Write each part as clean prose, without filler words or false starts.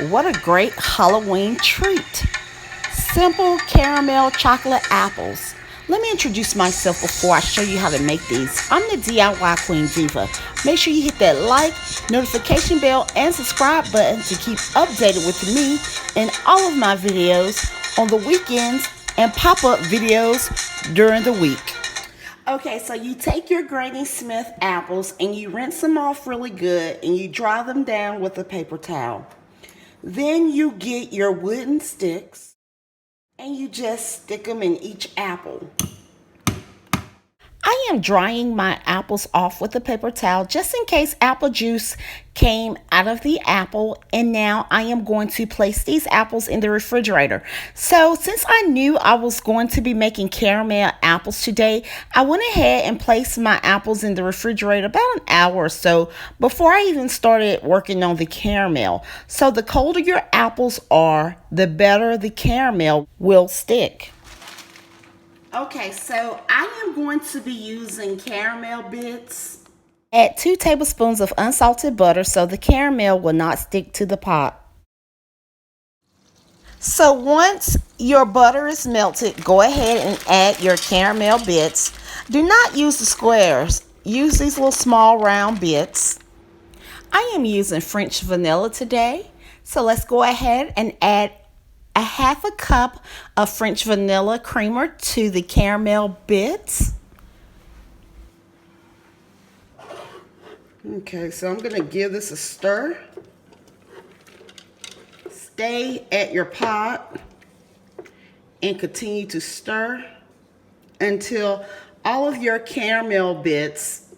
What a great Halloween treat. Simple caramel chocolate apples. Let me introduce myself before I show you how to make these. I'm the DIY Queen Diva. Make sure you hit that like, notification bell, and subscribe button to keep updated with me and all of my videos on the weekends and pop-up videos during the week. Okay, so you take your Granny Smith apples and you rinse them off really good and you dry them down with a paper towel. Then you get your wooden sticks and you just stick them in each apple. I am drying my apples off with a paper towel just in case apple juice came out of the apple, and now I am going to place these apples in the refrigerator. So since I knew I was going to be making caramel apples today, I went ahead and placed my apples in the refrigerator about an hour or so before I even started working on the caramel. So the colder your apples are, the better the caramel will stick. Okay, so I am going to be using caramel bits. Add 2 tablespoons of unsalted butter so the caramel will not stick to the pot. So once your butter is melted, go ahead and add your caramel bits. Do not use the squares. Use these little small round bits. I am using French vanilla today. So let's go ahead and add a half a cup of French vanilla creamer to the caramel bits. Okay, so I'm going to give this a stir. Stay at your pot and continue to stir until all of your caramel bits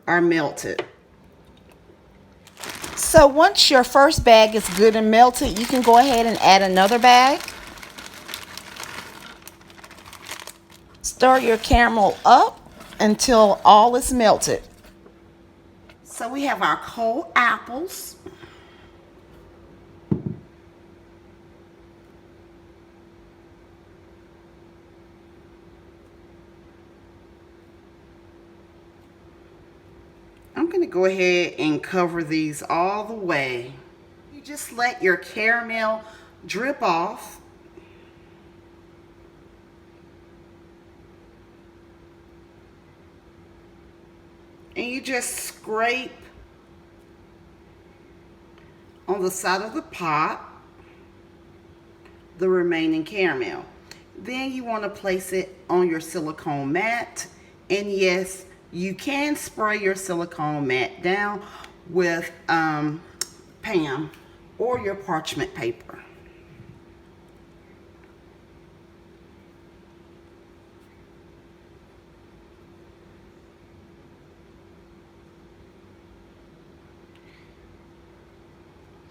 are melted. So once your first bag is good and melted, you can go ahead and add another bag. Stir your caramel up until all is melted. So we have our cold apples. I'm going to go ahead and cover these all the way. You just let your caramel drip off. And you just scrape on the side of the pot the remaining caramel. Then you want to place it on your silicone mat. And yes, you can spray your silicone mat down with Pam or your parchment paper.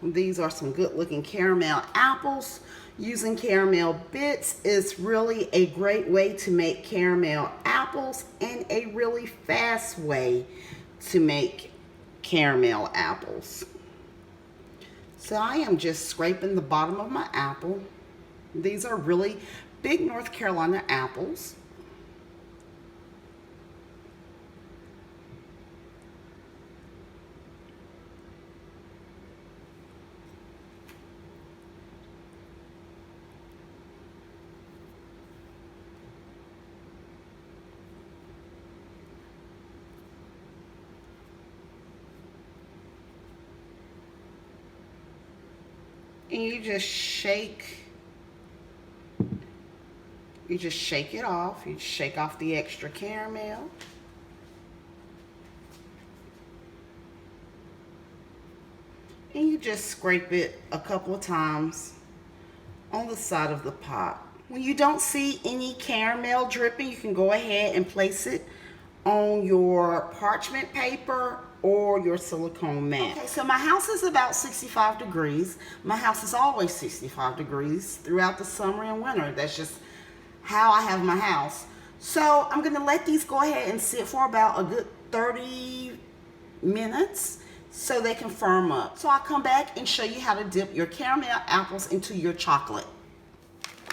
These are some good looking caramel apples. Using caramel bits is really a great way to make caramel apples and a really fast way to make caramel apples. So I am just scraping the bottom of my apple. These are really big North Carolina apples. And you just shake it off. You shake off the extra caramel. And you just scrape it a couple of times on the side of the pot. When you don't see any caramel dripping, you can go ahead and place it on your parchment paper or your silicone mat. Okay, so my house is about 65 degrees. My house is always 65 degrees throughout the summer and winter. That's just how I have my house. So I'm gonna let these go ahead and sit for about a good 30 minutes so they can firm up. So I'll come back and show you how to dip your caramel apples into your chocolate.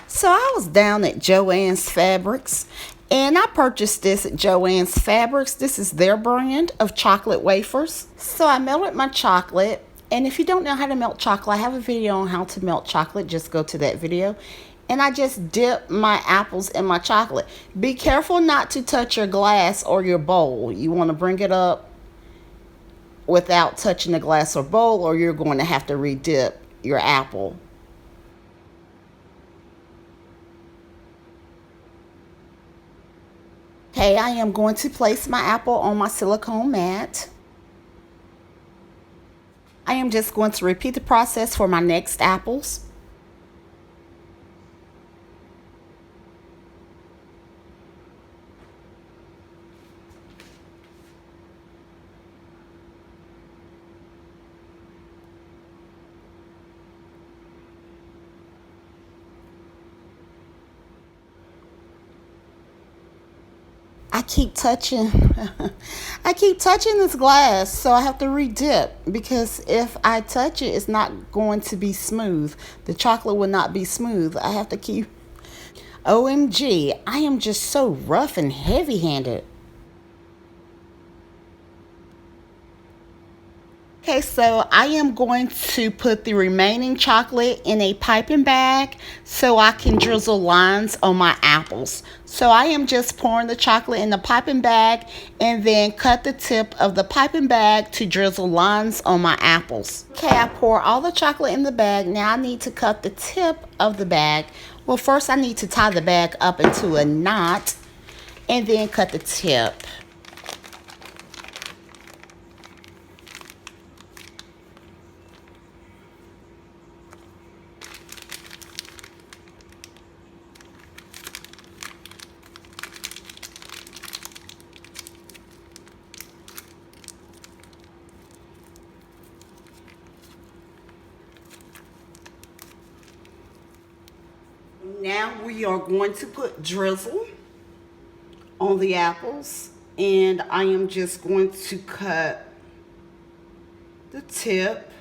So I was down at Joann's Fabrics and I purchased this at Joann's Fabrics. This is their brand of chocolate wafers. So I melted my chocolate And if you don't know how to melt chocolate, I have a video on how to melt chocolate. Just go to that video. And I just dip my apples in my chocolate. Be careful not to touch your glass or your bowl. You want to bring it up without touching the glass or bowl, or you're going to have to re-dip your apple. Okay, I am going to place my apple on my silicone mat. I am just going to repeat the process for my next apples. I keep touching this glass, so I have to re-dip, because if I touch it, it's not going to be smooth. The chocolate will not be smooth. I have to keep. OMG, I am just so rough and heavy-handed. Okay, so I am going to put the remaining chocolate in a piping bag so I can drizzle lines on my apples. So I am just pouring the chocolate in the piping bag and then cut the tip of the piping bag to drizzle lines on my apples. Okay, I pour all the chocolate in the bag. Now I need to cut the tip of the bag. Well, first I need to tie the bag up into a knot and then cut the tip. Now we are going to put drizzle on the apples, and I am just going to cut the tip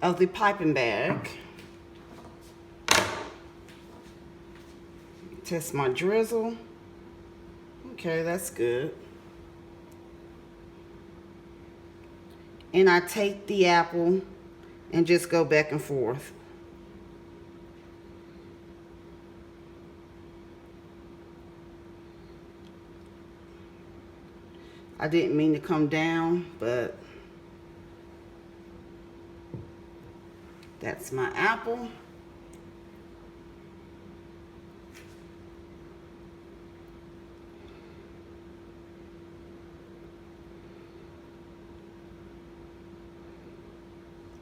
of the piping bag. Test my drizzle. Okay, that's good. And I take the apple and just go back and forth. I didn't mean to come down, but that's my apple.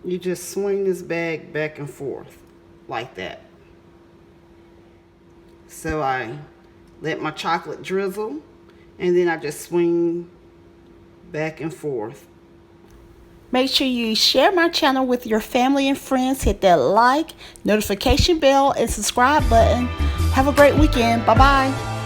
You just swing this bag back and forth like that. So I let my chocolate drizzle, and then I just swing back and forth. Make sure you share my channel with your family and friends. Hit that like, notification bell, and subscribe button. Have a great weekend. Bye-bye.